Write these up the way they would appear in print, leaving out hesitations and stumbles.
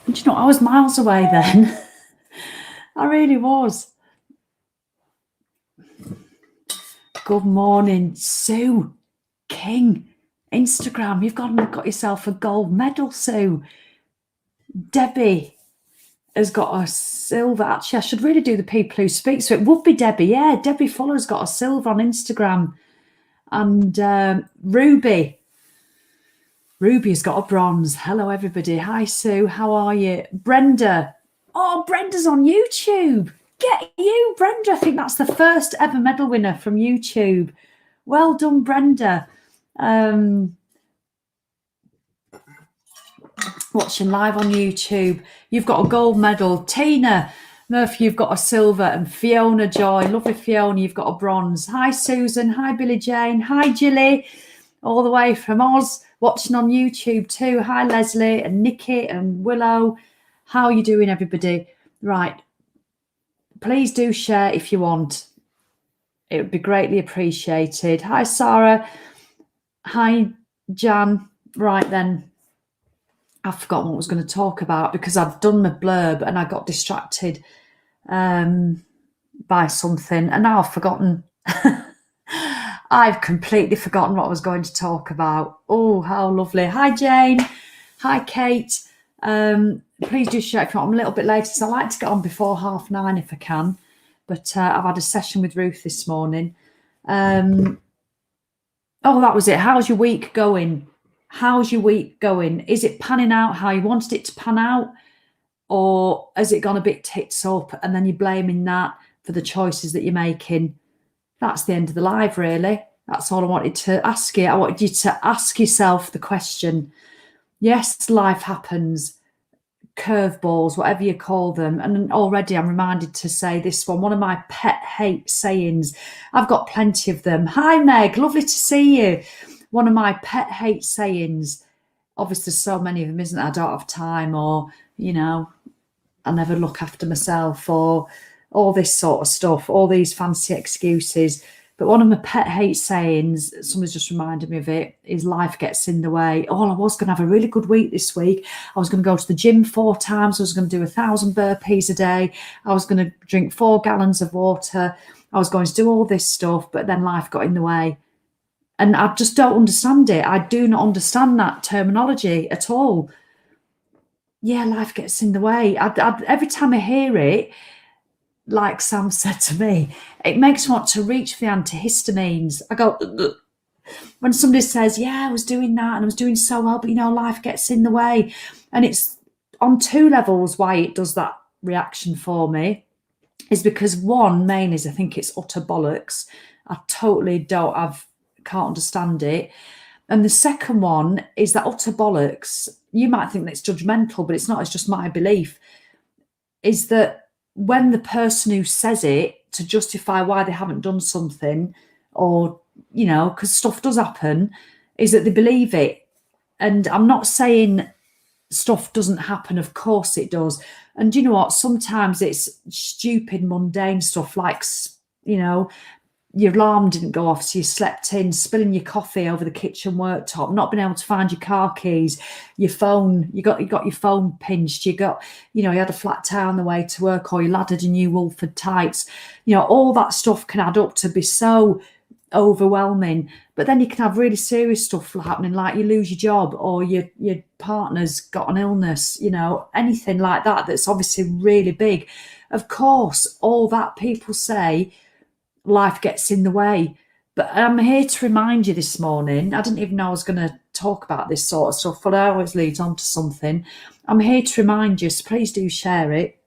And you know, I was miles away then. I really was. Good morning, Sue King. Instagram, you've gone and got yourself a gold medal, Sue. Debbie has got a silver. Actually, I should really do the people who speak. So it would be Debbie. Yeah, Debbie Fuller's got a silver on Instagram. And Ruby has got a bronze. Hello, everybody. Hi, Sue. How are you? Brenda. Oh, Brenda's on YouTube. Get you, Brenda. I think that's the first ever medal winner from YouTube. Well done, Brenda. Watching live on YouTube. You've got a gold medal. Tina Murphy, you've got a silver. And Fiona Joy, lovely Fiona, you've got a bronze. Hi, Susan. Hi, Billie Jane. Hi, Gilly, all the way from Oz, watching on YouTube too. Hi, Leslie and Nikki and Willow. How are you doing, everybody? Right. Please do share if you want. It would be greatly appreciated. Hi, Sarah. Hi, Jan. Right then. I've forgotten what I was going to talk about because I've done my blurb and I got distracted by something, and now I've forgotten. I've completely forgotten what I was going to talk about. Oh, how lovely. Hi, Jane. Hi, Kate. Please do share if you want. I'm a little bit later, so I like to get on before 9:30 if I can. But I've had a session with Ruth this morning. Oh, that was it. How's your week going? How's your week going? Is it panning out how you wanted it to pan out? Or has it gone a bit tits up and then you're blaming that for the choices that you're making? That's the end of the live, really. That's all I wanted to ask you. I wanted you to ask yourself the question. Yes, life happens, curveballs, whatever you call them. And already I'm reminded to say this one of my pet hate sayings. I've got plenty of them. Hi, Meg. Lovely to see you. One of my pet hate sayings. Obviously, there's so many of them, isn't there? I don't have time, or, you know, I never look after myself, or all this sort of stuff, all these fancy excuses. But one of my pet hate sayings, somebody's just reminded me of it, is life gets in the way. Oh, I was going to have a really good week this week. I was going to go to the gym 4 times. I was going to do 1,000 burpees a day. I was going to drink 4 gallons of water. I was going to do all this stuff, but then life got in the way. And I just don't understand it. I do not understand that terminology at all. Yeah, life gets in the way. Every time I hear it, like Sam said to me, it makes me want to reach for the antihistamines. I go, ugh. When somebody says, yeah, I was doing that and I was doing so well, but, you know, life gets in the way. And it's on 2 levels why it does that reaction for me. Is because one, main is I think it's utter bollocks. I totally can't understand it. And the second one is that utter bollocks, you might think that it's judgmental, but it's not, it's just my belief, is that when the person who says it to justify why they haven't done something, or, you know, because stuff does happen, is that they believe it. And I'm not saying stuff doesn't happen, of course it does. And you know what, sometimes it's stupid, mundane stuff like, you know, your alarm didn't go off, so you slept in, spilling your coffee over the kitchen worktop, not being able to find your car keys, your phone, you got your phone pinched, you had a flat tire on the way to work, or you laddered a new Wolford tights. You know, all that stuff can add up to be so overwhelming. But then you can have really serious stuff happening, like you lose your job, or your partner's got an illness, you know, anything like that that's obviously really big. Of course, all that people say, life gets in the way. But I'm here to remind you this morning, I didn't even know I was going to talk about this sort of stuff, but I always lead on to something. I'm here to remind you, so please do share it,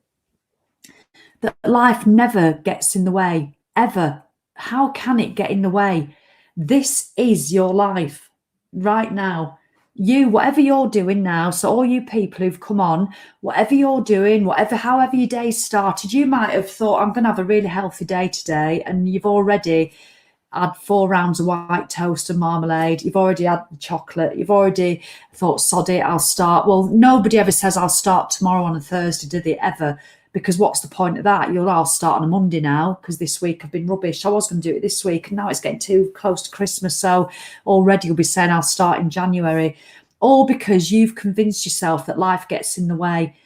that life never gets in the way, ever. How can it get in the way? This is your life right now. You, whatever you're doing now, so all you people who've come on, whatever you're doing, however your day started, you might have thought, I'm going to have a really healthy day today, and you've already had 4 rounds of white toast and marmalade, you've already had the chocolate, you've already thought, sod it, I'll start. Well, nobody ever says I'll start tomorrow on a Thursday, do they ever? Because what's the point of that? I'll start on a Monday now, because this week I've been rubbish. I was going to do it this week, and now it's getting too close to Christmas. So already you'll be saying I'll start in January. All because you've convinced yourself that life gets in the way.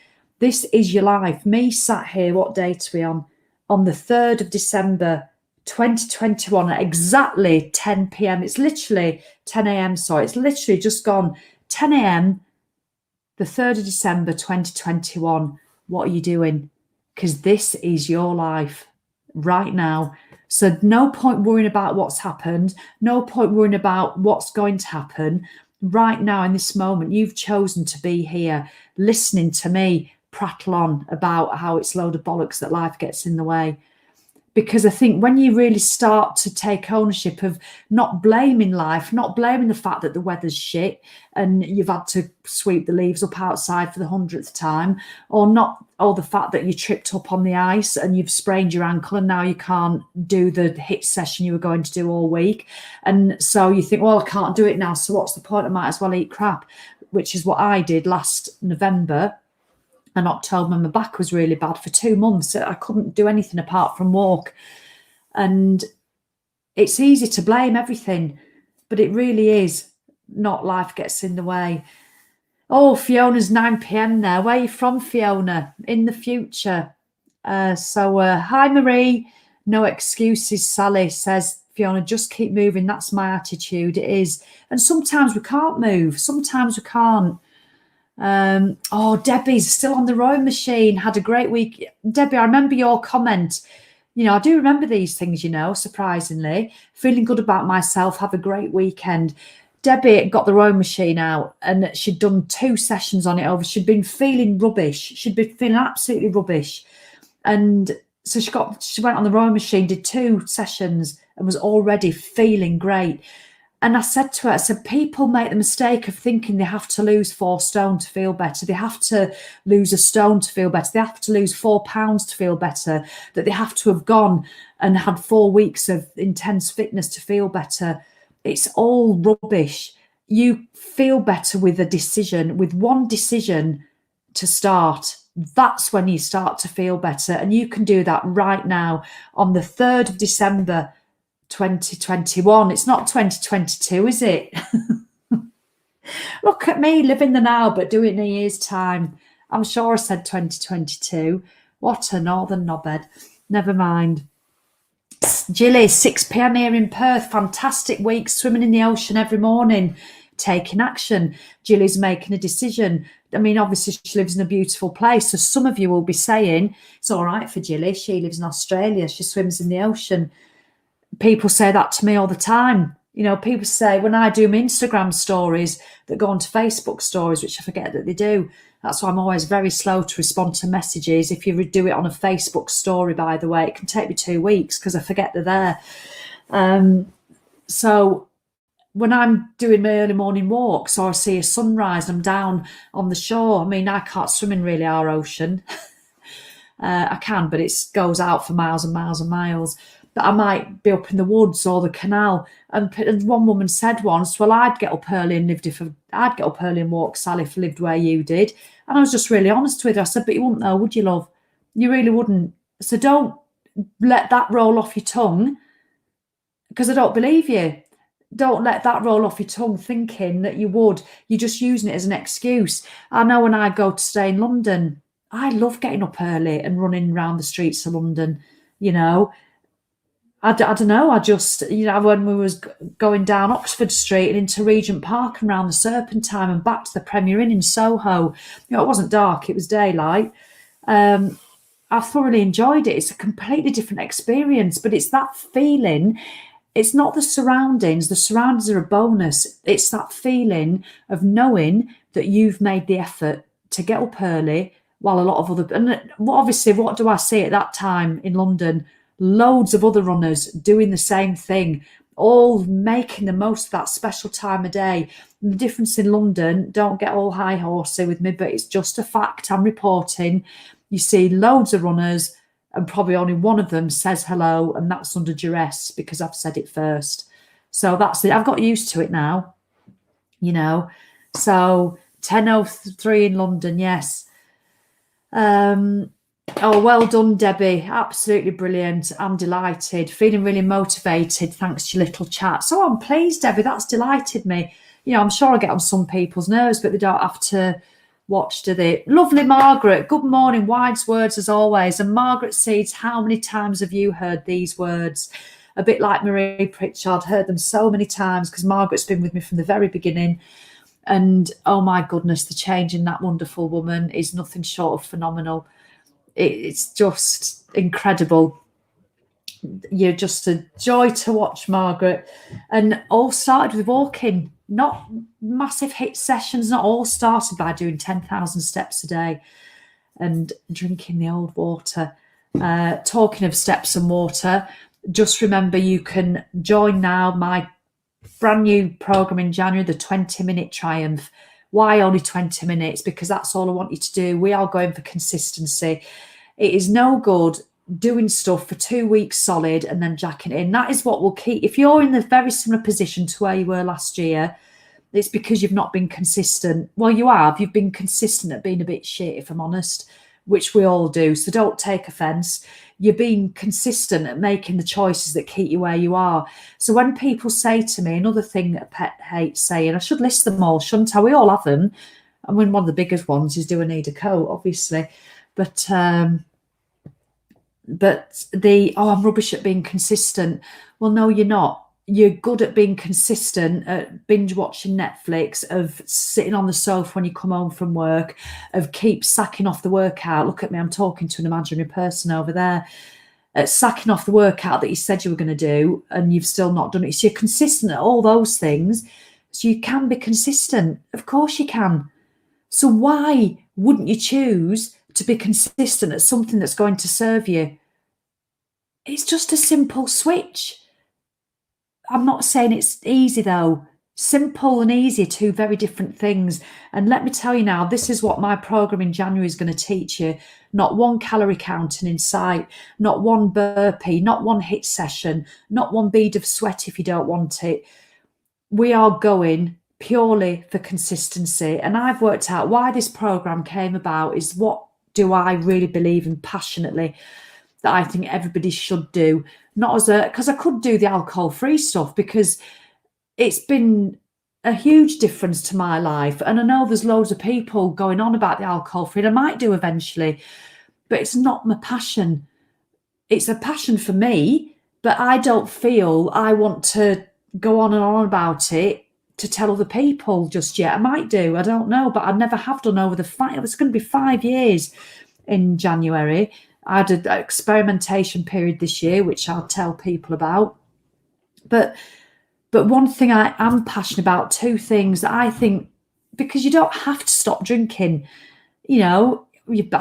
This is your life. Me sat here, what date are we on? On the 3rd of December, 2021 at exactly 10 p.m. It's literally 10 a.m. Sorry, it's literally just gone 10 a.m. the 3rd of December, 2021. What are you doing? Because this is your life right now. So no point worrying about what's happened. No point worrying about what's going to happen. Right now, in this moment, you've chosen to be here listening to me prattle on about how it's a load of bollocks that life gets in the way. Because I think when you really start to take ownership of not blaming life, not blaming the fact that the weather's shit and you've had to sweep the leaves up outside for the 100th time, or the fact that you tripped up on the ice and you've sprained your ankle and now you can't do the HIIT session you were going to do all week. And so you think, well, I can't do it now, so what's the point? I might as well eat crap, which is what I did last November. And October, my back was really bad for 2 months. I couldn't do anything apart from walk. And it's easy to blame everything, but it really is not. Life gets in the way. Oh, Fiona's 9 p.m. there. Where are you from, Fiona? In the future. Hi, Marie. No excuses, Sally, says Fiona. Just keep moving. That's my attitude. It is. And sometimes we can't move. Sometimes we can't. Debbie's still on the rowing machine. Had a great week. Debbie, I remember your comment. I do remember these things, surprisingly. Feeling good about myself. Have a great weekend. Debbie got the rowing machine out and she'd done 2 sessions on it over. She'd been feeling rubbish. She'd been feeling absolutely rubbish. And so she went on the rowing machine, did 2 sessions and was already feeling great. And I said to her, people make the mistake of thinking they have to lose 4 stone to feel better. They have to lose a stone to feel better. They have to lose 4 pounds to feel better, that they have to have gone and had 4 weeks of intense fitness to feel better. It's all rubbish. You feel better with a decision, with one decision to start. That's when you start to feel better. And you can do that right now on the 3rd of December, 2021. It's not 2022, is it? Look at me living the now but doing it in a year's time. I'm sure I said 2022. What a northern knobhead. Never mind. Gilly, 6 p.m. here in Perth. Fantastic week, swimming in the ocean every morning, taking action. Gilly's making a decision. I mean, obviously she lives in a beautiful place, so some of you will be saying it's all right for Gilly. She lives in Australia. She swims in the ocean. People say that to me all the time. People say when I do my Instagram stories that go onto Facebook stories, which I forget that they do. That's why I'm always very slow to respond to messages. If you do it on a Facebook story, by the way, it can take me 2 weeks because I forget they're there. So when I'm doing my early morning walks or I see a sunrise, I'm down on the shore. I mean, I can't swim in really our ocean. I can, but it goes out for miles and miles and miles. But I might be up in the woods or the canal. And one woman said once, well, I'd get up early and walk, Sally, if I lived where you did. And I was just really honest with her. I said, but you wouldn't though, would you, love? You really wouldn't. So don't let that roll off your tongue, because I don't believe you. Don't let that roll off your tongue thinking that you would. You're just using it as an excuse. I know when I go to stay in London, I love getting up early and running around the streets of London, I don't know. I just, when we was going down Oxford Street and into Regent Park and around the Serpentine and back to the Premier Inn in Soho, it wasn't dark, it was daylight. I thoroughly enjoyed it. It's a completely different experience, but it's that feeling. It's not the surroundings. The surroundings are a bonus. It's that feeling of knowing that you've made the effort to get up early while a lot of other, and obviously what do I see at that time in London? Loads of other runners doing the same thing, all making the most of that special time of day. And the difference in London, don't get all high horsey with me, but it's just a fact I'm reporting. You see loads of runners and probably only one of them says hello, and that's under duress because I've said it first. So that's it. I've got used to it now, So 10:03 in London, yes. Oh, well done, Debbie. Absolutely brilliant. I'm delighted. Feeling really motivated thanks to your little chat. So I'm pleased, Debbie. That's delighted me. I'm sure I get on some people's nerves, but they don't have to watched the lovely Margaret. Good morning, wise words as always. And Margaret Seeds, how many times have you heard these words? A bit like Marie Pritchard, heard them so many times because Margaret's been with me from the very beginning. And oh my goodness, the change in that wonderful woman is nothing short of phenomenal. It's just incredible. You're just a joy to watch, Margaret. And all started with walking, not massive hit sessions, not all started by doing 10,000 steps a day and drinking the old water. Talking of steps and water, just remember you can join now my brand new program in January, the 20-minute triumph. Why only 20 minutes? Because that's all I want you to do. We are going for consistency. It is no good doing stuff for 2 weeks solid and then jacking it in. That is what will keep, if you're in a very similar position to where you were last year, it's because you've not been consistent. Well, you have. You've been consistent at being a bit shit, if I'm honest, which we all do. So don't take offence. You're being consistent at making the choices that keep you where you are. So when people say to me, another thing that a pet hates saying, I should list them all, shouldn't I? We all have them. I mean, one of the biggest ones is do I need a coat, obviously. But I'm rubbish at being consistent. Well, no, you're not. You're good at being consistent, at binge watching Netflix, of sitting on the sofa when you come home from work, of keep sacking off the workout. Look at me, I'm talking to an imaginary person over there. At sacking off the workout that you said you were going to do and you've still not done it. So you're consistent at all those things. So you can be consistent. Of course you can. So why wouldn't you choose to be consistent at something that's going to serve you? It's just a simple switch. I'm not saying it's easy though. Simple and easy are two very different things. And let me tell you now, this is what my program in January is going to teach you. Not one calorie counting in sight, not one burpee, not one hit session, not one bead of sweat if you don't want it. We are going purely for consistency. And I've worked out why this program came about is what do I really believe in passionately that I think everybody should do. Not as because I could do the alcohol-free stuff because it's been a huge difference to my life. And I know there's loads of people going on about the alcohol-free, and I might do eventually, but it's not my passion. It's a passion for me, but I don't feel I want to go on and on about it to tell other people just yet. I might do, I don't know, but I never have done over it was going to be 5 years in January. I had an experimentation period this year, which I'll tell people about. But one thing I am passionate about, two things that I think, because you don't have to stop drinking, I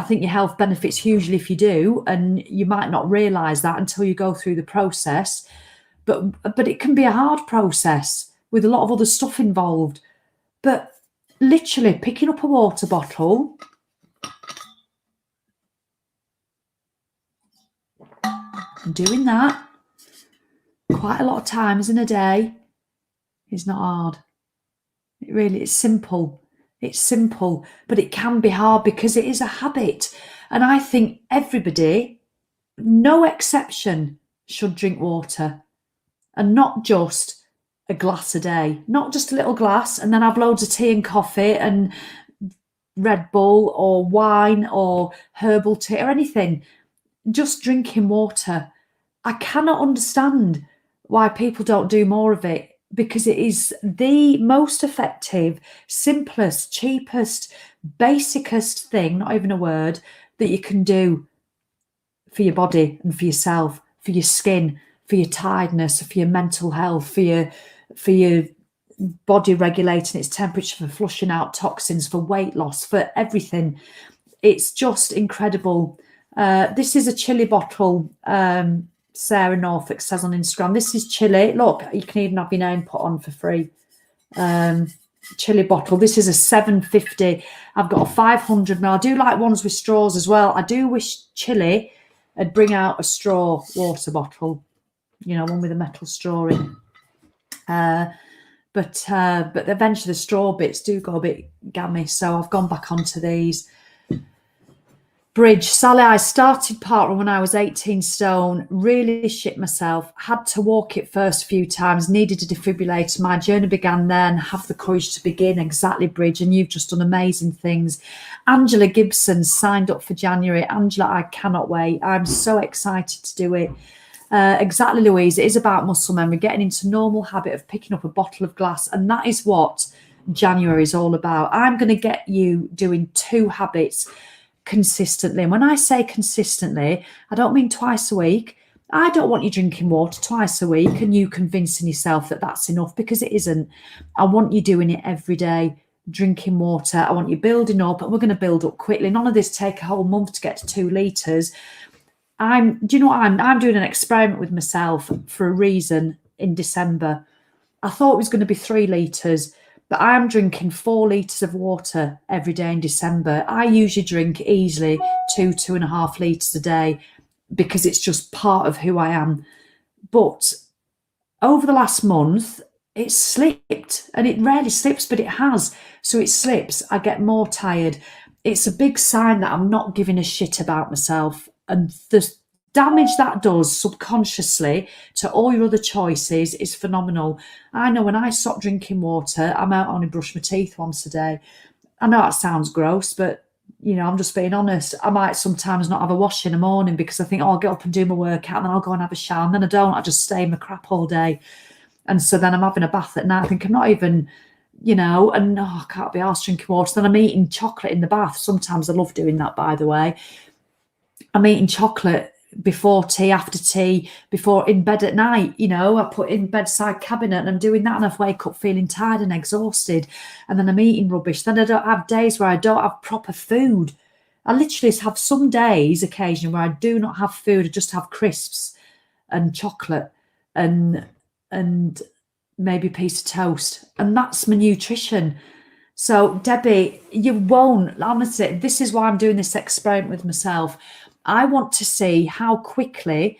think your health benefits hugely if you do, and you might not realise that until you go through the process. But it can be a hard process with a lot of other stuff involved. But literally picking up a water bottle and doing that quite a lot of times in a day is not hard. It really is simple. It's simple, but it can be hard because it is a habit. And I think everybody, no exception, should drink water, and not just a glass a day, not just a little glass and then have loads of tea and coffee and Red Bull or wine or herbal tea or anything. Just drinking water. I cannot understand why people don't do more of it, because it is the most effective, simplest, cheapest, basicest thing, not even a word, that you can do for your body and for yourself, for your skin, for your tiredness, for your mental health, for your body regulating its temperature, for flushing out toxins, for weight loss, for everything. It's just incredible. This is a chili bottle. Sarah Norfolk says on Instagram, this is chili. Look, you can even have your name put on for free. Chili bottle. This is a 750. I've got a 500 ml. I do like ones with straws as well. I do wish Chili would bring out a straw water bottle, one with a metal straw in. But eventually the straw bits do go a bit gammy, so I've gone back onto these. Bridge, Sally, I started parkrun when I was 18 stone, really shit myself, had to walk it first few times, needed a defibrillator. My journey began then, have the courage to begin. Exactly, Bridge, and you've just done amazing things. Angela Gibson signed up for January. Angela, I cannot wait. I'm so excited to do it. Exactly, Louise, it is about muscle memory, getting into normal habit of picking up a bottle of glass, and that is what January is all about. I'm going to get you doing 2 habits consistently. And when I say consistently, I don't mean twice a week. I don't want you drinking water twice a week and you convincing yourself that that's enough, because it isn't. I want you doing it every day, drinking water. I want you building up, and we're going to build up quickly. None of this take a whole month to get to 2 litres. Do you know what? I'm doing an experiment with myself for a reason in December. I thought it was going to be 3 litres, but I'm drinking 4 litres of water every day in December. I usually drink easily 2.5 litres a day because it's just part of who I am. But over the last month, it slipped, and it rarely slips, but it has. So it slips. I get more tired. It's a big sign that I'm not giving a shit about myself. And the damage that does subconsciously to all your other choices is phenomenal. I know when I stop drinking water, I'm out only brush my teeth once a day. I know that sounds gross, but I'm just being honest. I might sometimes not have a wash in the morning because I think, I'll get up and do my workout and then I'll go and have a shower, and then I don't. I just stay in my crap all day. And so then I'm having a bath at night. I think I'm not even, I can't be arsed drinking water. Then I'm eating chocolate in the bath. Sometimes I love doing that, by the way. I'm eating chocolate before tea, after tea, before in bed at night. I put in bedside cabinet and I'm doing that, and I wake up feeling tired and exhausted, and then I'm eating rubbish. Then I don't have days where I don't have proper food. I literally have some days occasionally where I do not have food. I just have crisps and chocolate and maybe a piece of toast, and that's my nutrition. So Debbie, you won't, honestly, this is why I'm doing this experiment with myself. I want to see how quickly.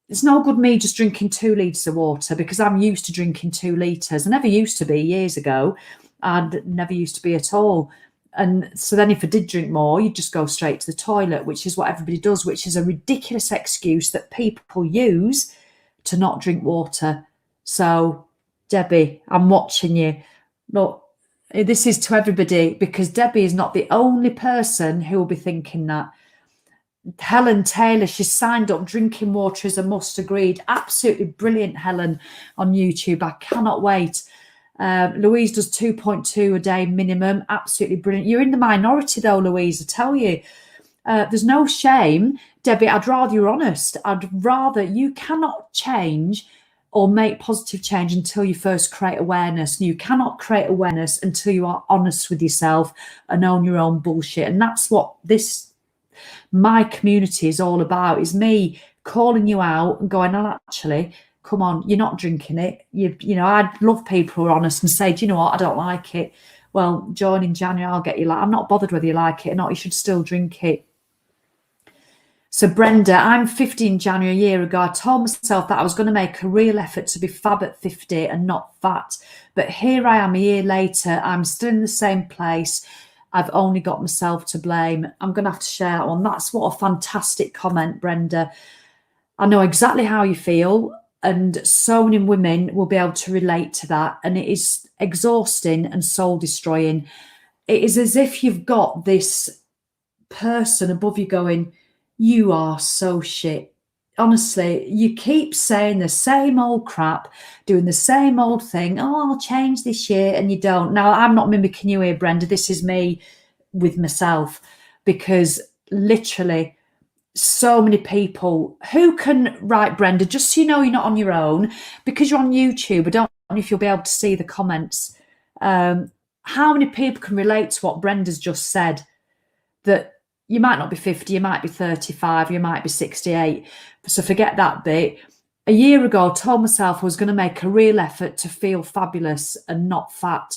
It's no good me just drinking 2 litres of water, because I'm used to drinking 2 litres. I never used to be years ago. I never used to be at all. And so then if I did drink more, you'd just go straight to the toilet, which is what everybody does, which is a ridiculous excuse that people use to not drink water. So Debbie, I'm watching you. Look, this is to everybody, because Debbie is not the only person who will be thinking that. Helen Taylor, she's signed up. Drinking water is a must. Agreed. Absolutely brilliant, Helen, on YouTube. I cannot wait. Louise does 2.2 a day minimum. Absolutely brilliant. You're in the minority though, Louise, I tell you. There's no shame. Debbie, I'd rather you're honest. I'd rather, you cannot change or make positive change until you first create awareness. And you cannot create awareness until you are honest with yourself and own your own bullshit. And that's what my community is all about, is me calling you out and going, oh, actually, come on, you're not drinking it. I'd love people who are honest and say, do you know what, I don't like it. Well, join in January, I'll get you. I'm not bothered whether you like it or not. You should still drink it. So Brenda, I'm 50 in January a year ago. I told myself that I was going to make a real effort to be fab at 50 and not fat. But here I am a year later. I'm still in the same place. I've only got myself to blame. I'm going to have to share that one. That's what a fantastic comment, Brenda. I know exactly how you feel, and so many women will be able to relate to that. And it is exhausting and soul destroying. It is as if you've got this person above you going, you are so shit. Honestly, you keep saying the same old crap, doing the same old thing. Oh, I'll change this year, and you don't. Now, I'm not mimicking you here, Brenda. This is me with myself, because literally so many people who can, right, Brenda, just so you know you're not on your own, because you're on YouTube. I don't know if you'll be able to see the comments. How many people can relate to what Brenda's just said? That you might not be 50, you might be 35, you might be 68. So forget that bit. A year ago, I told myself I was going to make a real effort to feel fabulous and not fat.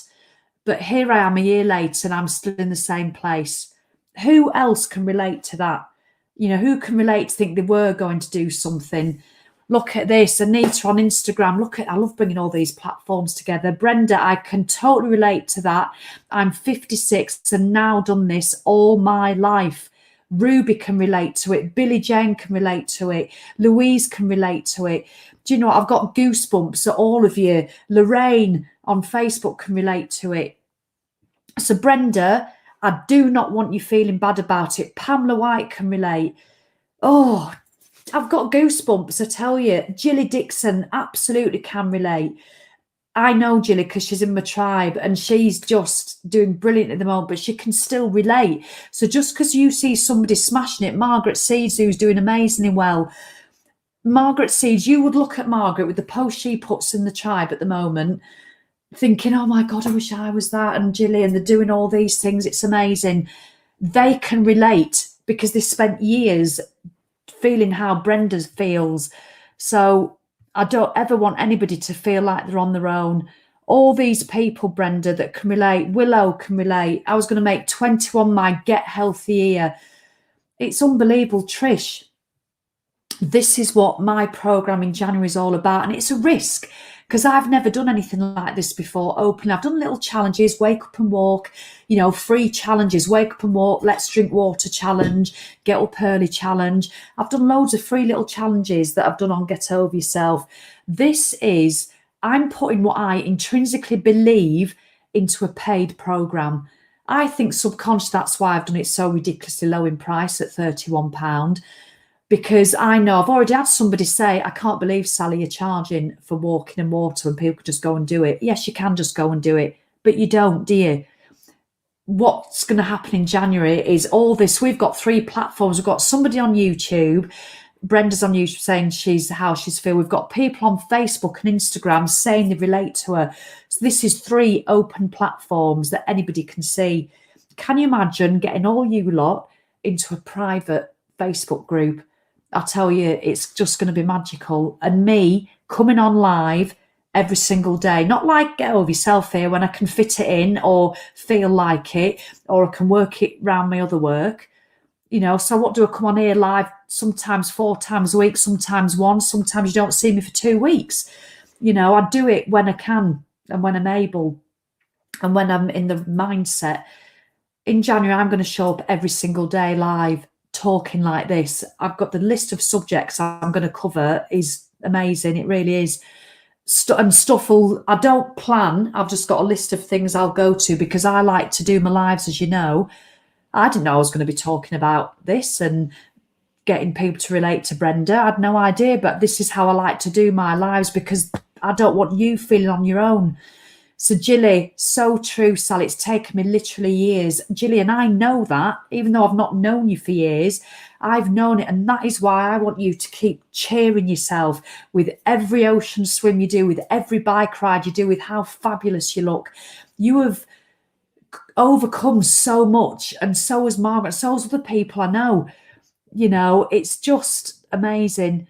But here I am a year later and I'm still in the same place. Who else can relate to that? Who can relate to think they were going to do something? Look at this, Anita on Instagram. I love bringing all these platforms together. Brenda, I can totally relate to that. I'm 56 and now done this all my life. Ruby can relate to it. Billie Jane can relate to it. Louise can relate to it. Do you know what? I've got goosebumps at all of you. Lorraine on Facebook can relate to it. So Brenda, I do not want you feeling bad about it. Pamela White can relate. Oh, I've got goosebumps, I tell you. Jilly Dixon absolutely can relate. I know Jilly because she's in my tribe and she's just doing brilliant at the moment, but she can still relate. So just because you see somebody smashing it, Margaret Seeds, who's doing amazingly well, Margaret Seeds, you would look at Margaret with the post she puts in the tribe at the moment, thinking, oh my God, I wish I was that. And Jilly, and they're doing all these things. It's amazing. They can relate because they spent years feeling how Brenda feels. So I don't ever want anybody to feel like they're on their own. All these people, Brenda, that can relate. Willow can relate. I was going to make 21 my Get Healthy year. It's unbelievable. Trish, this is what my program in January is all about. And it's a risk because I've never done anything like this before. Open. I've done little challenges, wake up and walk, free challenges, wake up and walk, let's drink water challenge, get up early challenge. I've done loads of free little challenges that I've done on Get Over Yourself. This is, I'm putting what I intrinsically believe into a paid program. I think subconscious, that's why I've done it so ridiculously low in price at £31. Because I know I've already had somebody say, I can't believe, Sally, you're charging for walking and water and people could just go and do it. Yes, you can just go and do it, but you don't, do you? What's going to happen in January is all this. We've got 3 platforms. We've got somebody on YouTube. Brenda's on YouTube saying how she's feel. We've got people on Facebook and Instagram saying they relate to her. So this is 3 open platforms that anybody can see. Can you imagine getting all you lot into a private Facebook group? I tell you, it's just going to be magical. And me coming on live every single day, not like Get Over Yourself here when I can fit it in or feel like it, or I can work it around my other work. So what do I come on here live? Sometimes 4 times a week, sometimes 1, sometimes you don't see me for 2 weeks. I do it when I can and when I'm able and when I'm in the mindset. In January, I'm going to show up every single day live, talking like this. I've got the list of subjects I'm going to cover is amazing. It really is. And stuff I don't plan. I've just got a list of things I'll go to because I like to do my lives, as you know. I didn't know I was going to be talking about this and getting people to relate to Brenda. I had no idea, but this is how I like to do my lives because I don't want you feeling on your own. So Jilly, so true, Sally. It's taken me literally years. Jilly, and I know that, even though I've not known you for years, I've known it. And that is why I want you to keep cheering yourself with every ocean swim you do, with every bike ride you do, with how fabulous you look. You have overcome so much, and so has Margaret, so has other people I know. It's just amazing.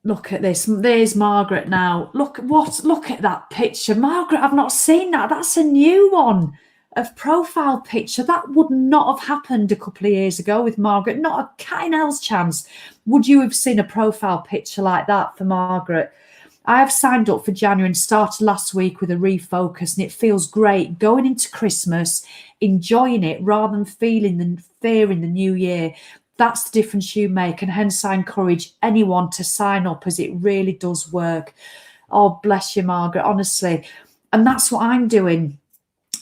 Look at this. There's Margaret now. Look at that picture. Margaret, I've not seen that. That's a new one of profile picture. That would not have happened a couple of years ago with Margaret. Not a cat in hell's chance would you have seen a profile picture like that for Margaret. I have signed up for January and started last week with a refocus, and it feels great going into Christmas, enjoying it rather than feeling the fear in the new year. That's the difference you make, and hence I encourage anyone to sign up as it really does work. Oh, bless you, Margaret, honestly. And that's what I'm doing.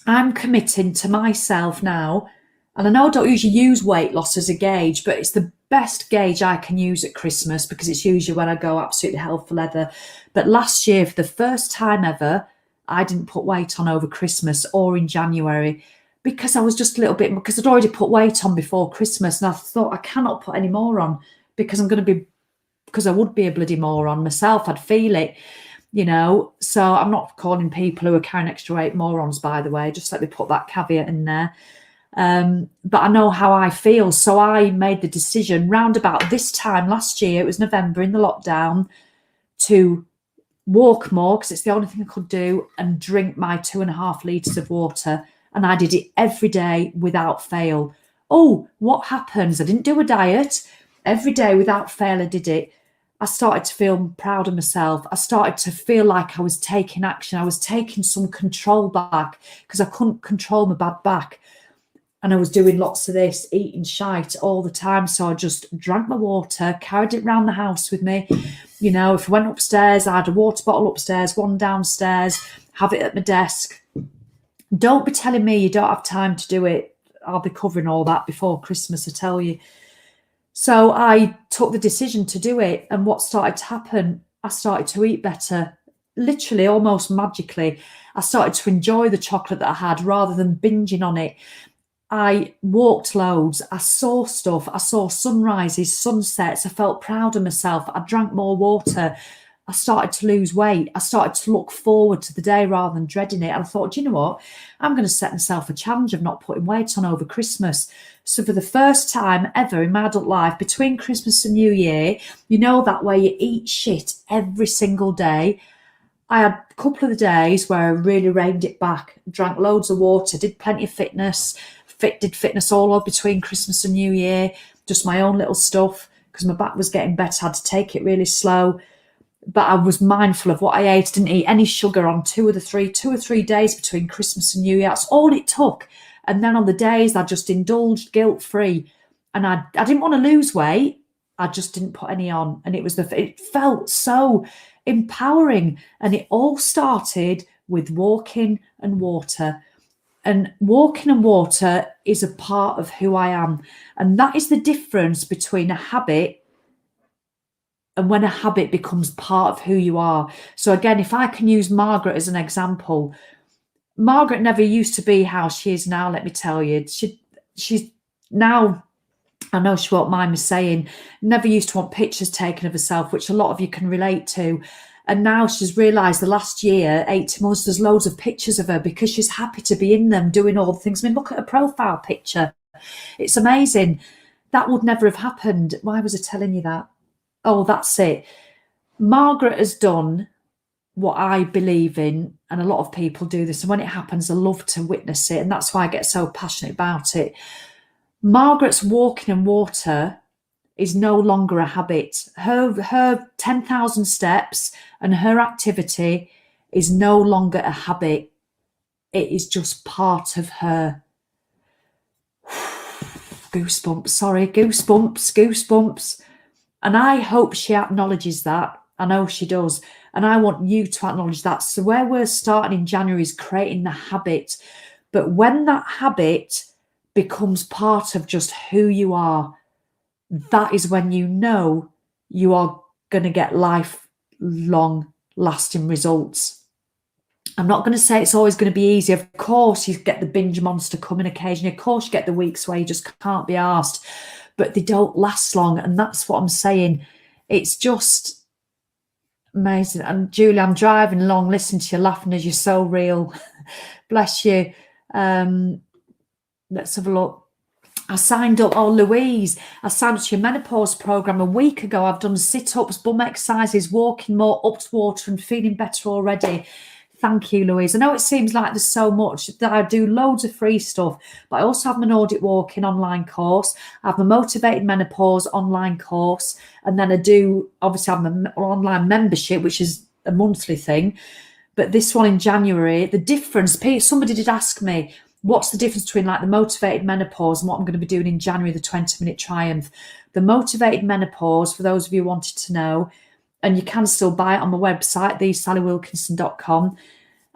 I'm committing to myself now, and I know I don't usually use weight loss as a gauge, but it's the best gauge I can use at Christmas because it's usually when I go absolutely hell for leather. But last year, for the first time ever, I didn't put weight on over Christmas or in January, because I was just a little bit, because I'd already put weight on before Christmas, and I thought I cannot put any more on because I would be a bloody moron myself. I'd feel it, So I'm not calling people who are carrying extra weight morons, by the way. Just let me put that caveat in there. But I know how I feel. So I made the decision round about this time last year, it was November in the lockdown, to walk more because it's the only thing I could do, and drink my 2.5 litres of water. And I did it every day without fail. Oh, what happens? I didn't do a diet. Every day without fail, I did it. I started to feel proud of myself. I started to feel like I was taking action. I was taking some control back because I couldn't control my bad back. and I was doing lots of this, eating shite all the time. So I just drank my water, carried it around the house with me. You know, if I went upstairs, I had a water bottle upstairs, one downstairs, have it at my desk. Don't be telling me you don't have time to do it. I'll be covering all that before Christmas, I tell you. So I took the decision to do it. And what started to happen, I started to eat better. Literally, almost magically, I started to enjoy the chocolate that I had rather than binging on it. I walked loads. I saw stuff. I saw sunrises, sunsets. I felt proud of myself. I drank more water. I started to lose weight. I started to look forward to the day rather than dreading it. And I thought, do you know what? I'm going to set myself a challenge of not putting weight on over Christmas. So for the first time ever in my adult life, between Christmas and New Year, you know that way you eat shit every single day. I had a couple of the days where I really reined it back, drank loads of water, did plenty of fitness, did fitness all over between Christmas and New Year, just my own little stuff, because my back was getting better. I had to take it really slow. But I was mindful of what I ate. Didn't eat any sugar on two or three days between Christmas and New Year. That's all it took. And then on the days I just indulged guilt-free. And I didn't want to lose weight. I just didn't put any on. And it felt so empowering. And it all started with walking and water. And walking and water is a part of who I am. And that is the difference between a habit and when a habit becomes part of who you are. So again, if I can use Margaret as an example, Margaret never used to be how she is now, let me tell you. She's now, I know she won't mind me saying, never used to want pictures taken of herself, which a lot of you can relate to. And now she's realised the last year, 18 months, there's loads of pictures of her because she's happy to be in them, doing all the things. I mean, look at her profile picture. It's amazing. That would never have happened. Why was I telling you that? Oh, that's it. Margaret has done what I believe in, and a lot of people do this. And when it happens, I love to witness it. And that's why I get so passionate about it. Margaret's walking in water is no longer a habit. Her 10,000 steps and her activity is no longer a habit. It is just part of her. Goosebumps, sorry, goosebumps. And I hope she acknowledges that. I know she does. And I want you to acknowledge that. So where we're starting in January is creating the habit. But when that habit becomes part of just who you are, that is when you know you are going to get lifelong lasting results. I'm not going to say it's always going to be easy. Of course, you get the binge monster coming occasionally. Of course, you get the weeks where you just can't be arsed. But they don't last long. And that's what I'm saying. It's just amazing. And Julie, I'm driving along, listening to you laughing as you're so real. Bless you. Let's have a look. I signed up, Louise, I signed up to your menopause program a week ago. I've done sit-ups, bum exercises, walking more, up to water and feeling better already. Thank you, Louise. I know it seems like there's so much that I do, loads of free stuff, but I also have my Nordic Walking online course. I have my Motivated Menopause online course. And then I do, obviously, have my online membership, which is a monthly thing. But this one in January, the difference, somebody did ask me, what's the difference between like the Motivated Menopause and what I'm going to be doing in January, the 20-minute triumph? The Motivated Menopause, for those of you who wanted to know, and you can still buy it on my website, thesallywilkinson.com.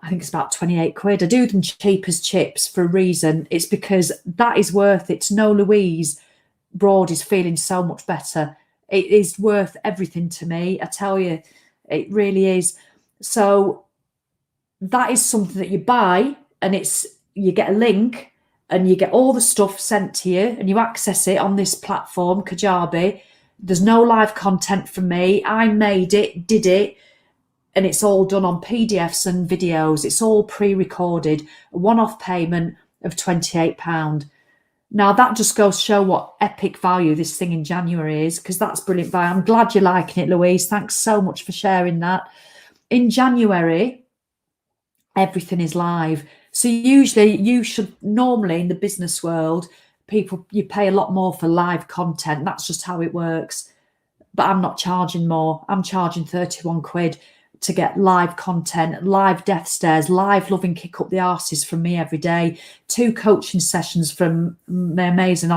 I think it's about 28 quid. I do them cheap as chips for a reason. It's because that is worth it. To know Louise Broad is feeling so much better. It is worth everything to me. I tell you, it really is. So that is something that you buy, and you get a link and you get all the stuff sent to you and you access it on this platform, Kajabi. There's no live content from me. I made it, did it, and it's all done on PDFs and videos. It's all pre-recorded, a one-off payment of £28. Now, that just goes to show what epic value this thing in January is, because that's brilliant value. I'm glad you're liking it, Louise. Thanks so much for sharing that. In January, everything is live. So usually normally in the business world, you pay a lot more for live content. That's just how it works. But I'm not charging more. I'm charging 31 quid. to get live content, live death stares, live loving kick up the arses from me every day, 2 coaching sessions from my amazing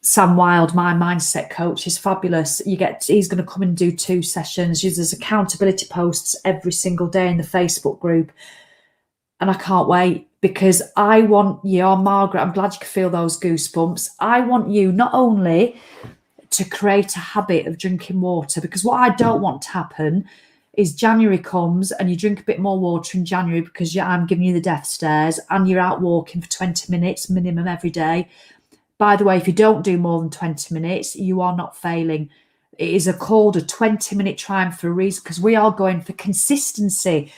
Sam Wild, my mindset coach, is fabulous. He's going to come and do 2 sessions. There's accountability posts every single day in the Facebook group. And I can't wait, because I want you, Margaret, I'm glad you can feel those goosebumps. I want you not only to create a habit of drinking water, because what I don't want to happen is January comes and you drink a bit more water in January because I'm giving you the death stares and you're out walking for 20 minutes minimum every day. By the way, if you don't do more than 20 minutes, you are not failing. It is called a 20-minute triumph for a reason, because we are going for consistency.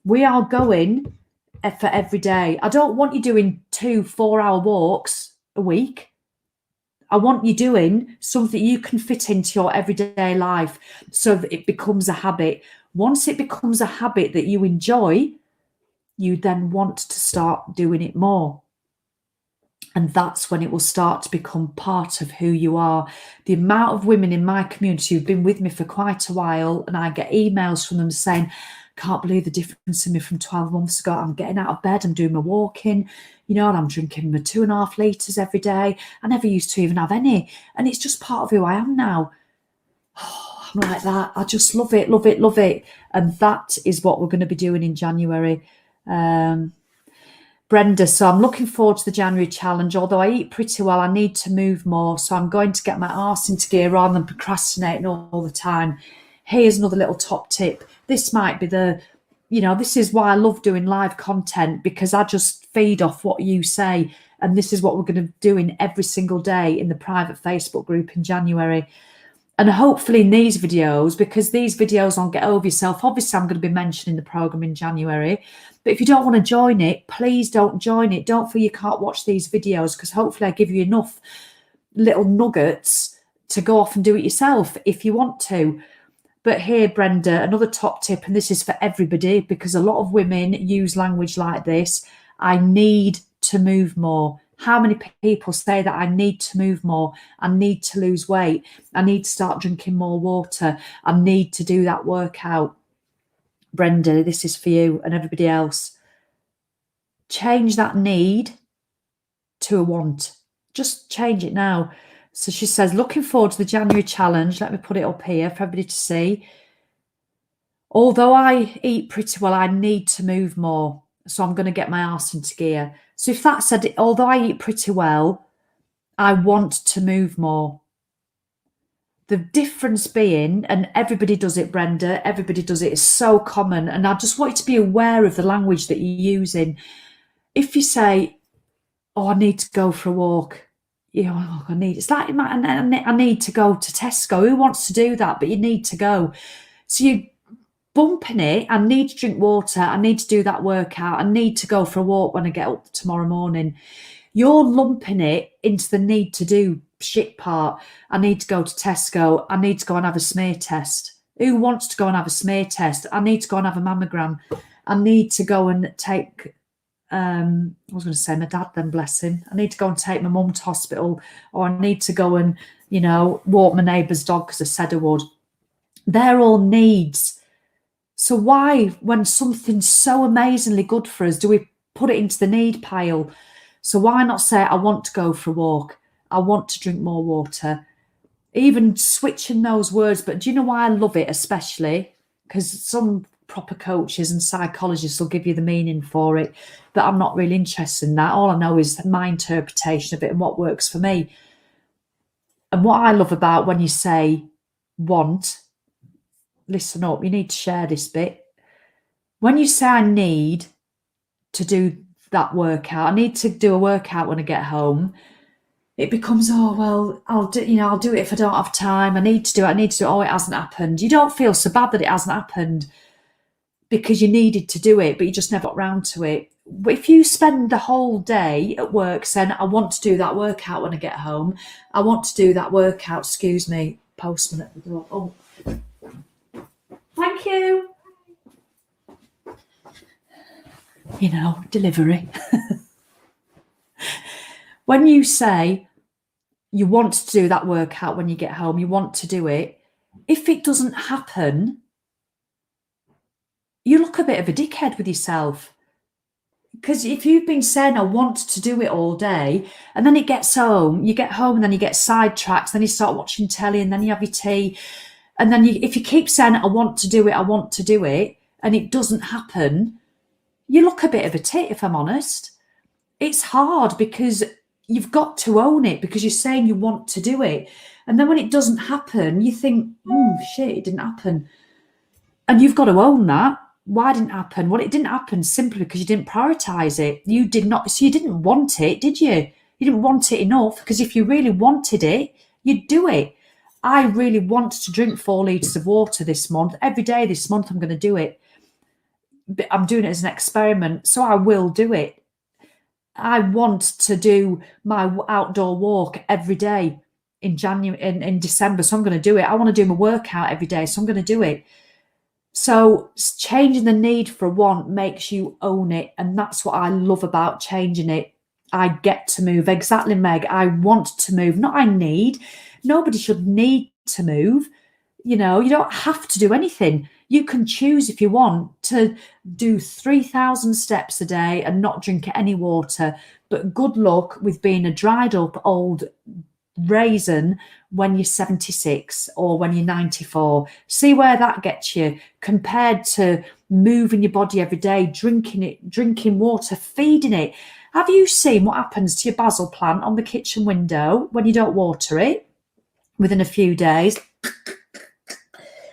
We are going for every day. I don't want you doing 2 4-hour walks a week. I want you doing something you can fit into your everyday life so that it becomes a habit. Once it becomes a habit that you enjoy, you then want to start doing it more. And that's when it will start to become part of who you are. The amount of women in my community who've been with me for quite a while, and I get emails from them saying, can't believe the difference in me from 12 months ago. I'm getting out of bed, I'm doing my walking, and I'm drinking my 2.5 litres every day. I never used to even have any. And it's just part of who I am now. Oh, I'm like that. I just love it, love it, love it. And that is what we're going to be doing in January. Brenda, so I'm looking forward to the January challenge. Although I eat pretty well, I need to move more. So I'm going to get my arse into gear rather than procrastinating all the time. Here's another little top tip. This might be this is why I love doing live content, because I just feed off what you say. And this is what we're going to do in every single day in the private Facebook group in January. And hopefully in these videos, because these videos on Get Over Yourself, obviously I'm going to be mentioning the programme in January. But if you don't want to join it, please don't join it. Don't feel you can't watch these videos, because hopefully I give you enough little nuggets to go off and do it yourself if you want to. But here, Brenda, another top tip, and this is for everybody, because a lot of women use language like this. I need to move more. How many people say that I need to move more? I need to lose weight. I need to start drinking more water. I need to do that workout. Brenda, this is for you and everybody else. Change that need to a want. Just change it now. So she says, looking forward to the January challenge. Let me put it up here for everybody to see. Although I eat pretty well, I need to move more. So I'm going to get my arse into gear. So if that said, although I eat pretty well, I want to move more. The difference being, and everybody does it, Brenda, everybody does it, it's so common. And I just want you to be aware of the language that you're using. If you say, oh, I need to go for a walk, it's like, I need to go to Tesco. Who wants to do that? But you need to go. So you're bumping it. I need to drink water. I need to do that workout. I need to go for a walk when I get up tomorrow morning. You're lumping it into the need to do shit part. I need to go to Tesco. I need to go and have a smear test. Who wants to go and have a smear test? I need to go and have a mammogram. I need to go and take... I was going to say my dad, then bless him. I need to go and take my mum to hospital, or I need to go and, walk my neighbour's dog because I said I would. They're all needs. So why, when something's so amazingly good for us, do we put it into the need pile? So why not say, I want to go for a walk. I want to drink more water. Even switching those words. But do you know why I love it especially? Because some proper coaches and psychologists will give you the meaning for it, but I'm not really interested in that. All I know is my interpretation of it and what works for me. And what I love about when you say want, listen up, you need to share this bit. When you say I need to do that workout, I need to do a workout when I get home, it becomes, oh, well, I'll do it if I don't have time. I need to do it. Oh, it hasn't happened. You don't feel so bad that it hasn't happened, because you needed to do it, but you just never got round to it. But if you spend the whole day at work saying, I want to do that workout when I get home, I want to do that workout, excuse me, postman at the door. Oh, thank you. Delivery. When you say you want to do that workout when you get home, you want to do it, if it doesn't happen, you look a bit of a dickhead with yourself. Because if you've been saying I want to do it all day, and then it gets home, you get home and then you get sidetracked, then you start watching telly and then you have your tea. And then if you keep saying I want to do it, and it doesn't happen, you look a bit of a tit, if I'm honest. It's hard because you've got to own it because you're saying you want to do it. And then when it doesn't happen, you think, shit, it didn't happen. And you've got to own that. Why didn't it happen? Well, it didn't happen simply because you didn't prioritize it. You didn't want it, did you? You didn't want it enough, because if you really wanted it, you'd do it. I really want to drink 4 litres of water this month. Every day this month, I'm going to do it. But I'm doing it as an experiment, so I will do it. I want to do my outdoor walk every day in January, in December, so I'm going to do it. I want to do my workout every day, so I'm going to do it. So changing the need for a want makes you own it. And that's what I love about changing it. I get to move. Exactly, Meg. I want to move, not I need. Nobody should need to move. You know, you don't have to do anything. You can choose if you want to do 3,000 steps a day and not drink any water. But good luck with being a dried up old raisin when you're 76 or when you're 94. See where that gets you compared to moving your body every day, drinking water, feeding it. Have you seen what happens to your basil plant on the kitchen window when you don't water it? Within a few days,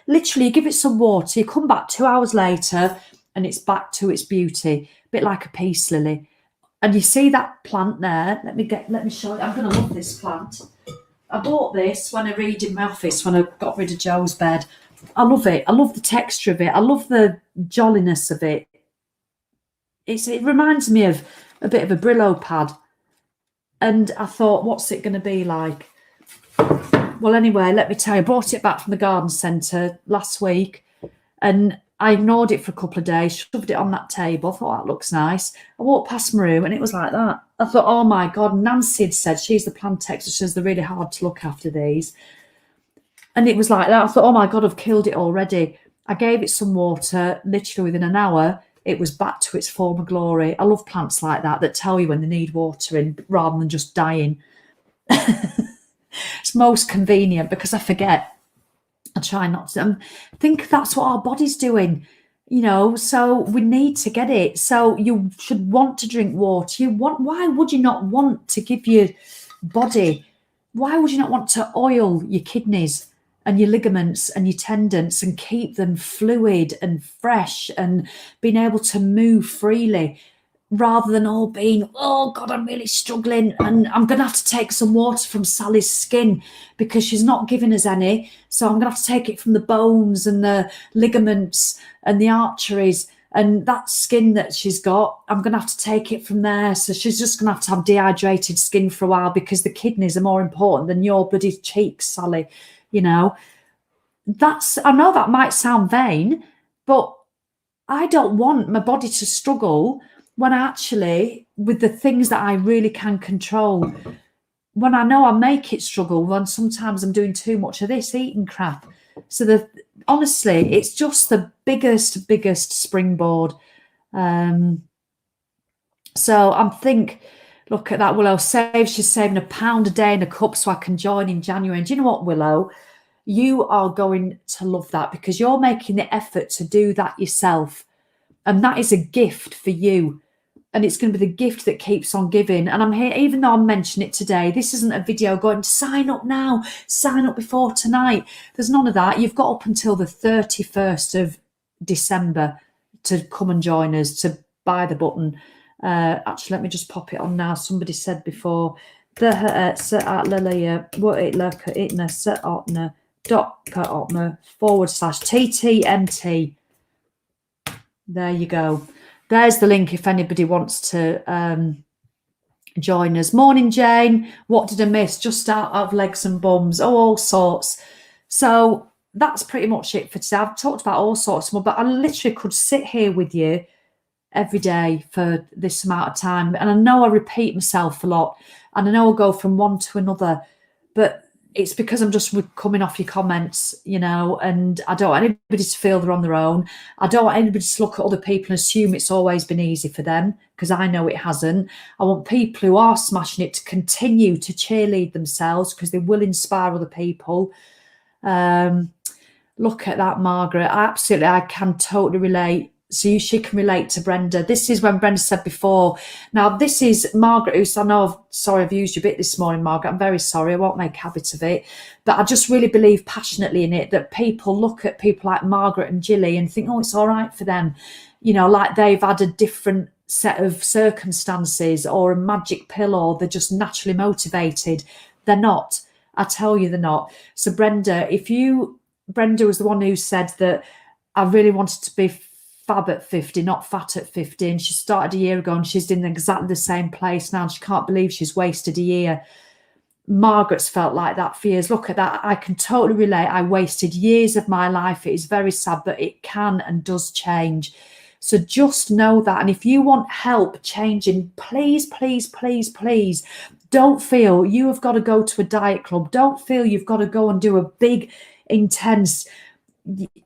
literally you give it some water, you come back 2 hours later and it's back to its beauty, a bit like a peace lily. And you see that plant there? Let me show you. I'm going to love this plant. I bought this when I read in my office, when I got rid of Joe's bed. I love it. I love the texture of it. I love the jolliness of it. It reminds me of a bit of a Brillo pad. And I thought, what's it going to be like? Well, anyway, let me tell you, I brought it back from the garden centre last week. And I ignored it for a couple of days, shoved it on that table, thought that looks nice. I walked past my room and it was like that. I thought, oh my God, Nancy had said, she's the plant tech, so she says they're really hard to look after these. And it was like that. I thought, oh my God, I've killed it already. I gave it some water, literally within an hour, it was back to its former glory. I love plants like that tell you when they need watering rather than just dying. It's most convenient because I forget. I try not to. I think that's what our body's doing, you know, so we need to get it. So you should want to drink water. Why would you not want to give your body, why would you not want to oil your kidneys and your ligaments and your tendons and keep them fluid and fresh and being able to move freely? Rather than all being, oh God, I'm really struggling and I'm going to have to take some water from Sally's skin because she's not giving us any. So I'm going to have to take it from the bones and the ligaments and the arteries and that skin that she's got. I'm going to have to take it from there. So she's just going to have dehydrated skin for a while because the kidneys are more important than your bloody cheeks, Sally. You know, I know that might sound vain, but I don't want my body to struggle when actually, with the things that I really can control, when I know I make it struggle, when sometimes I'm doing too much of this, eating crap. So honestly, it's just the biggest springboard. So look at that, Willow she's saving £1 a day in a cup so I can join in January. And do you know what, Willow? You are going to love that because you're making the effort to do that yourself. And that is a gift for you. And it's going to be the gift that keeps on giving. And I'm here, even though I'm mentioning it today, this isn't a video going, sign up now, sign up before tonight. There's none of that. You've got up until the 31st of December to come and join us, to buy the button. Actually, let me just pop it on now. Somebody said before, /TTMT. There you go. There's the link if anybody wants to join us. Morning, Jane. What did I miss? Just out of legs and bums. Oh, all sorts. So that's pretty much it for today. I've talked about all sorts more, but I literally could sit here with you every day for this amount of time. And I know I repeat myself a lot, and I know I'll go from one to another, but it's because I'm just coming off your comments, you know, and I don't want anybody to feel they're on their own. I don't want anybody to look at other people and assume it's always been easy for them, because I know it hasn't. I want people who are smashing it to continue to cheerlead themselves, because they will inspire other people. Look at that, Margaret. I can totally relate. So she can relate to Brenda. This is when Brenda said before. Now, this is Margaret, who's, I know, sorry, I've used you a bit this morning, Margaret. I'm very sorry. I won't make a habit of it. But I just really believe passionately in it, that people look at people like Margaret and Jilly and think, oh, it's all right for them. You know, like they've had a different set of circumstances or a magic pill, or they're just naturally motivated. They're not. I tell you, they're not. So Brenda was the one who said that I really wanted to be fab at 50, not fat at 50. And she started a year ago and she's in exactly the same place now. And she can't believe she's wasted a year. Margaret's felt like that for years. Look at that. I can totally relate. I wasted years of my life. It is very sad, but it can and does change. So just know that. And if you want help changing, please, please, please, please don't feel you have got to go to a diet club. Don't feel you've got to go and do a big, intense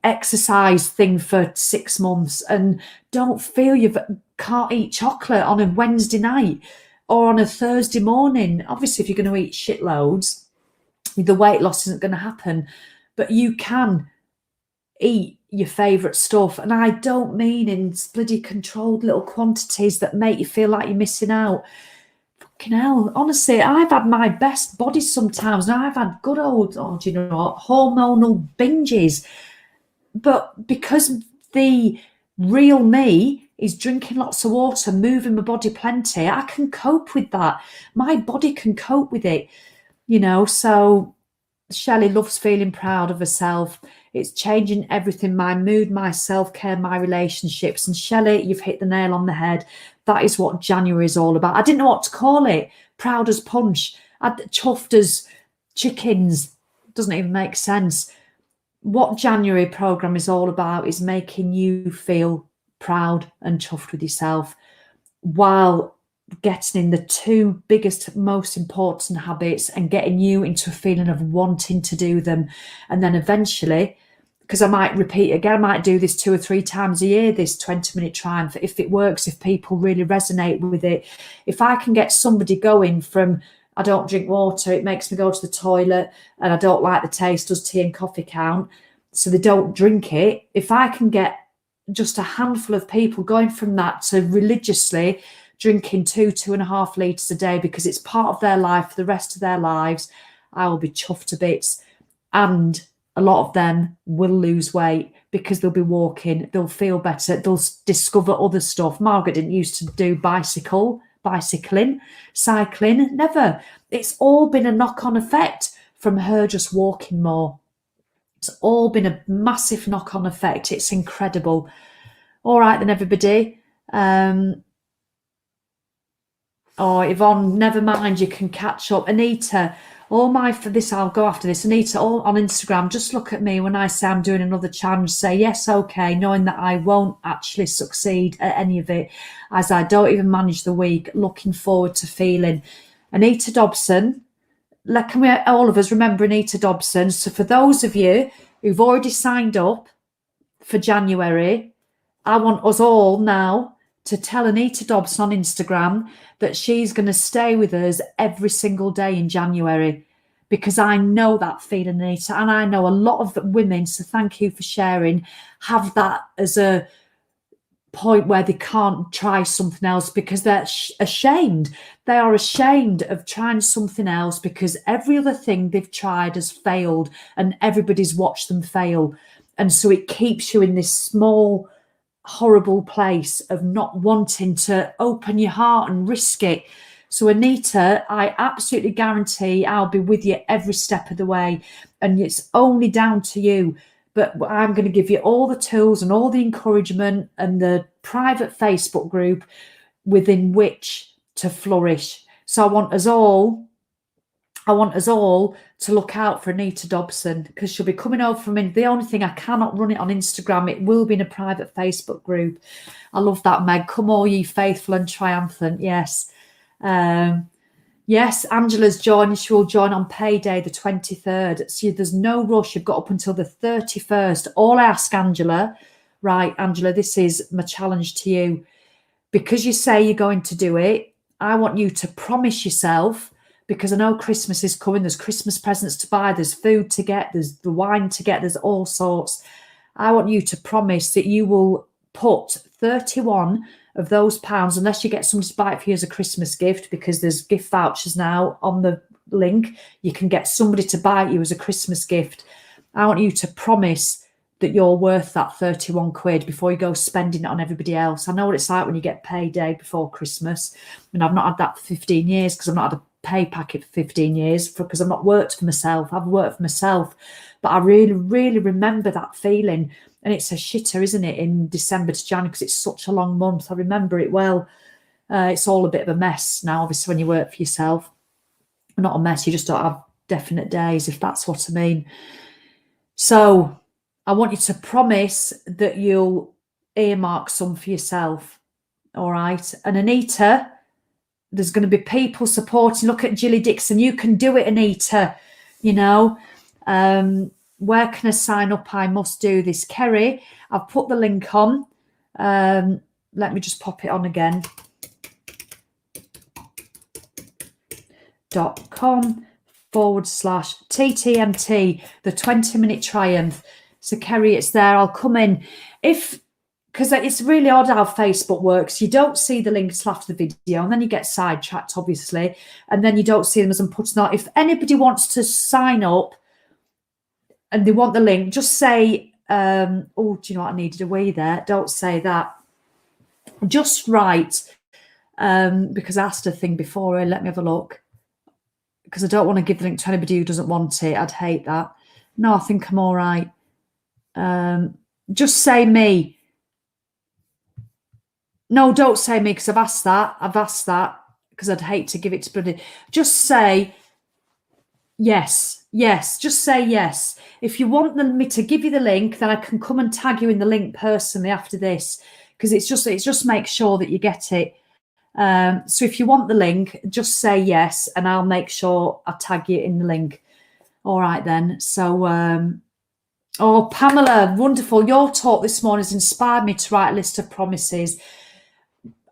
exercise thing for 6 months, and don't feel you can't eat chocolate on a Wednesday night or on a Thursday morning. Obviously, if you're going to eat shitloads, the weight loss isn't going to happen, but you can eat your favourite stuff. And I don't mean in bloody controlled little quantities that make you feel like you're missing out. Fucking hell, honestly, I've had my best body sometimes. Now I've had good old, do you know what, hormonal binges. But because the real me is drinking lots of water, moving my body plenty, I can cope with that. My body can cope with it, you know. So Shelley loves feeling proud of herself. It's changing everything, my mood, my self-care, my relationships. And Shelley, you've hit the nail on the head. That is what January is all about. I didn't know what to call it. Proud as punch. Chuffed as chickens. Doesn't even make sense. What January programme is all about is making you feel proud and chuffed with yourself, while getting in the 2 biggest, most important habits and getting you into a feeling of wanting to do them. And then eventually, because I might repeat again, I might do this 2 or 3 times a year, this 20-minute triumph, if it works, if people really resonate with it. If I can get somebody going from, I don't drink water, it makes me go to the toilet, and I don't like the taste, does tea and coffee count? So they don't drink it. If I can get just a handful of people going from that to religiously drinking 2.5 litres a day, because it's part of their life for the rest of their lives, I will be chuffed to bits. And a lot of them will lose weight because they'll be walking, they'll feel better, they'll discover other stuff. Margaret didn't used to do bicycling, cycling, never. It's all been a knock-on effect from her just walking more. It's all been a massive knock-on effect. It's incredible. All right then, everybody. Yvonne, never mind, you can catch up. Anita, I'll go after this. Anita, all on Instagram, just look at me when I say I'm doing another challenge. Say yes, okay, knowing that I won't actually succeed at any of it, as I don't even manage the week. Looking forward to feeling. Anita Dobson, can we all of us remember Anita Dobson? So for those of you who've already signed up for January, I want us all now to tell Anita Dobson on Instagram that she's going to stay with us every single day in January, because I know that feeling, Anita, and I know a lot of women, so thank you for sharing, have that as a point where they can't try something else because they're ashamed. They are ashamed of trying something else because every other thing they've tried has failed and everybody's watched them fail. And so it keeps you in this small, horrible place of not wanting to open your heart and risk it. So Anita, I absolutely guarantee I'll be with you every step of the way, and it's only down to you. But I'm going to give you all the tools and all the encouragement and the private Facebook group within which to flourish. So I want us all to look out for Anita Dobson, because she'll be coming over from in. The only thing, I cannot run it on Instagram. It will be in a private Facebook group. I love that, Meg. Come all ye faithful and triumphant. Yes. Yes, Angela's joining. She will join on payday, the 23rd. So there's no rush. You've got up until the 31st. All I ask, Angela, right, Angela, this is my challenge to you. Because you say you're going to do it, I want you to promise yourself, because I know Christmas is coming. There's Christmas presents to buy. There's food to get. There's the wine to get. There's all sorts. I want you to promise that you will put 31 of those pounds, unless you get somebody to buy it for you as a Christmas gift, because there's gift vouchers now on the link. You can get somebody to buy it you as a Christmas gift. I want you to promise that you're worth that 31 quid before you go spending it on everybody else. I know what it's like when you get payday before Christmas. And I've not had that for 15 years because I've not had a pay packet for 15 years because I've not worked for myself. I've worked for myself. But I really, really remember that feeling. And it's a shitter, isn't it, in December to January, because it's such a long month. I remember it well. It's all a bit of a mess now, obviously, when you work for yourself. Not a mess, you just don't have definite days, if that's what I mean. So I want you to promise that you'll earmark some for yourself, all right? And Anita, there's going to be people supporting. Look at Gilly Dixon. You can do it, Anita, you know. Where can I sign up? I must do this. Kerry, I've put the link on. Let me just pop it on again. .com/TTMT, the 20-minute triumph. So Kerry, it's there. I'll come in. Because it's really odd how Facebook works. You don't see the links till after the video, and then you get sidetracked, obviously, and then you don't see them as I'm putting out. If anybody wants to sign up and they want the link, just say, oh, do you know what, I needed a wee there. Don't say that. Just write, because I asked a thing before. Let me have a look. Because I don't want to give the link to anybody who doesn't want it. I'd hate that. No, I think I'm all right. Just say me. No, don't say me, because I've asked that. Because I'd hate to give it to bloody. Just say yes. Yes, just say yes. If you want me to give you the link, then I can come and tag you in the link personally after this, because it's just make sure that you get it. So if you want the link, just say yes, and I'll make sure I tag you in the link. All right then. So, oh, Pamela, wonderful. Your talk this morning has inspired me to write a list of promises.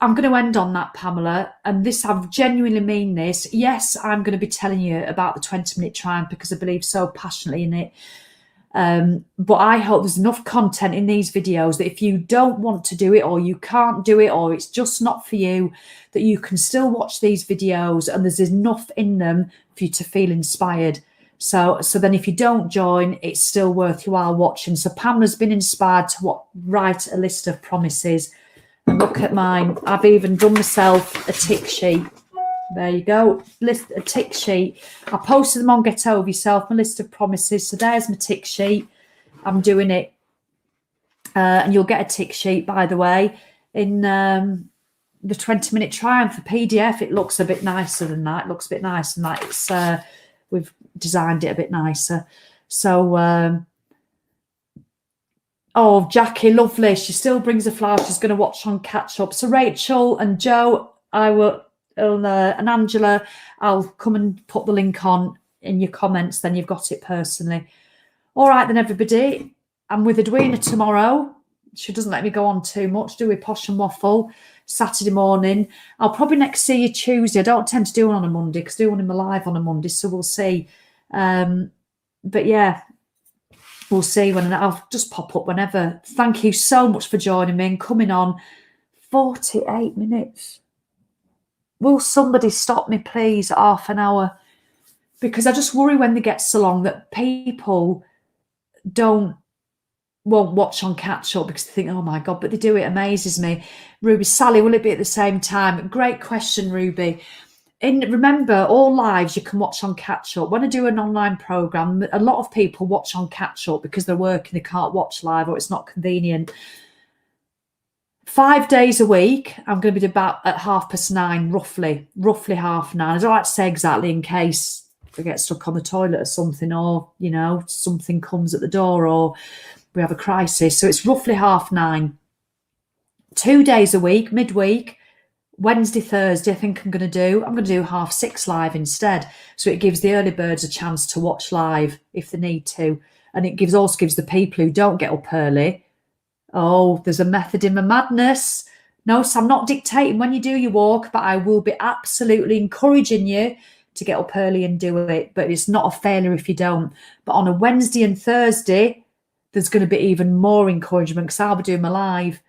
I'm going to end on that, Pamela, and this, I genuinely mean this. Yes, I'm going to be telling you about the 20-minute triumph because I believe so passionately in it. But I hope there's enough content in these videos that if you don't want to do it, or you can't do it, or it's just not for you, that you can still watch these videos and there's enough in them for you to feel inspired. So then if you don't join, it's still worth your while watching. So Pamela's been inspired to write a list of promises. And look at mine. I've even done myself a tick sheet. There you go. A tick sheet. I posted them on Get Over Yourself, my list of promises. So there's my tick sheet. I'm doing it. And you'll get a tick sheet, by the way, in the 20-minute triumph for PDF. It looks a bit nicer than that. It looks a bit nicer than that. It's we've designed it a bit nicer. So oh, Jackie, lovely. She still brings a flower. She's going to watch on catch up. So Rachel and Joe, and Angela, I'll come and put the link on in your comments. Then you've got it personally. All right, then, everybody. I'm with Edwina tomorrow. She doesn't let me go on too much, do we? Posh and Waffle, Saturday morning. I'll probably next see you Tuesday. I don't tend to do one on a Monday because I do one in my live on a Monday, so we'll see. But yeah, we'll see when I'll just pop up whenever. Thank you so much for joining me and coming on. 48 minutes. Will somebody stop me, please, half an hour? Because I just worry when they get so long that people won't watch on catch up because they think, oh my God, but they do. It amazes me. Ruby, Sally, will it be at the same time? Great question, Ruby. Remember, all lives you can watch on catch up. When I do an online program, a lot of people watch on catch up because they're working, they can't watch live or it's not convenient. 5 days a week, I'm going to be about at 9:30, roughly 9:30. I don't like to say exactly in case I get stuck on the toilet or something, or, you know, something comes at the door or we have a crisis. So it's roughly 9:30. 2 days a week, midweek, Wednesday, Thursday, I think I'm going to do 6:30 live instead. So it gives the early birds a chance to watch live if they need to. And it also gives the people who don't get up early, oh, there's a method in my madness. No, so I'm not dictating when you do your walk, but I will be absolutely encouraging you to get up early and do it. But it's not a failure if you don't. But on a Wednesday and Thursday, there's going to be even more encouragement because I'll be doing my live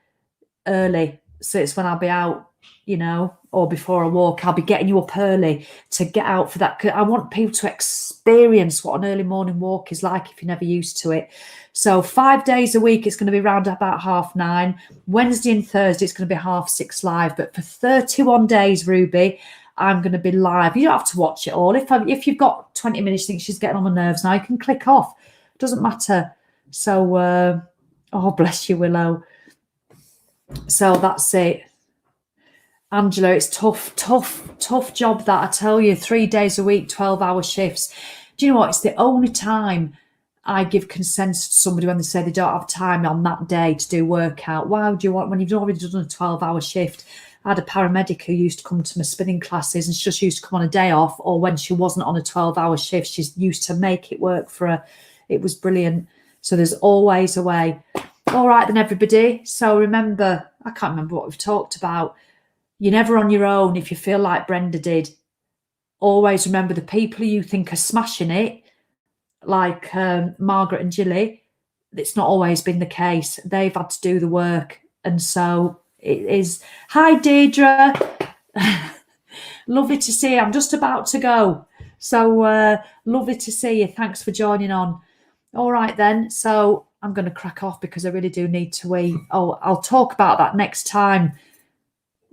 early. So it's when I'll be out, you know, or before I walk, I'll be getting you up early to get out for that. I want people to experience what an early morning walk is like if you're never used to it. So 5 days a week, it's going to be around about 9:30. Wednesday and Thursday, it's going to be 6:30 live. But for 31 days, Ruby, I'm going to be live. You don't have to watch it all. If you've got 20 minutes, you think she's getting on my nerves now, you can click off. It doesn't matter. So, oh, bless you, Willow. So that's it. Angela, it's tough job that, I tell you, 3 days a week, 12-hour shifts. Do you know what? It's the only time I give consent to somebody when they say they don't have time on that day to do workout. Why would you want, when you've already done a 12-hour shift? I had a paramedic who used to come to my spinning classes and she just used to come on a day off, or when she wasn't on a 12-hour shift, she's used to make it work for her. It was brilliant. So there's always a way. All right then, everybody. So remember, I can't remember what we've talked about. You're never on your own if you feel like Brenda did. Always remember the people you think are smashing it, like Margaret and Gilly, it's not always been the case. They've had to do the work. And so it is. Hi, Deirdre. Lovely to see you. I'm just about to go. So lovely to see you. Thanks for joining on. All right, then. So I'm going to crack off because I really do need to eat. Oh, I'll talk about that next time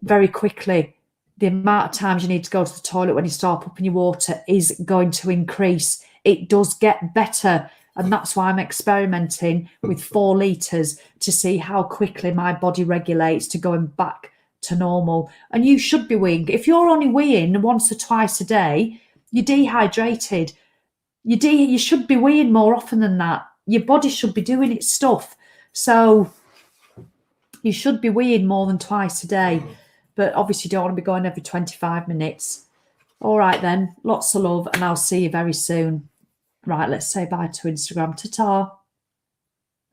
very quickly. The amount of times you need to go to the toilet when you start upping your water is going to increase. It does get better. And that's why I'm experimenting with 4 litres to see how quickly my body regulates to going back to normal. And you should be weeing. If you're only weeing once or twice a day, you're dehydrated. You should be weeing more often than that. Your body should be doing its stuff. So you should be weeing more than twice a day. But obviously you don't want to be going every 25 minutes. All right then, lots of love, and I'll see you very soon. Right, let's say bye to Instagram. Ta-ta.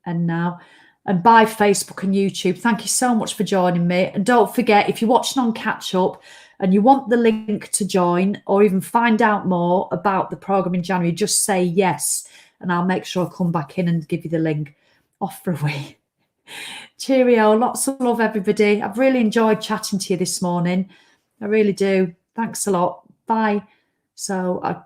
And now, and bye Facebook and YouTube. Thank you so much for joining me. And don't forget, if you're watching on Catch Up and you want the link to join or even find out more about the programme in January, just say yes, and I'll make sure I come back in and give you the link. Off for a wee. Cheerio. Lots of love, everybody. I've really enjoyed chatting to you this morning. I really do. Thanks a lot. Bye. So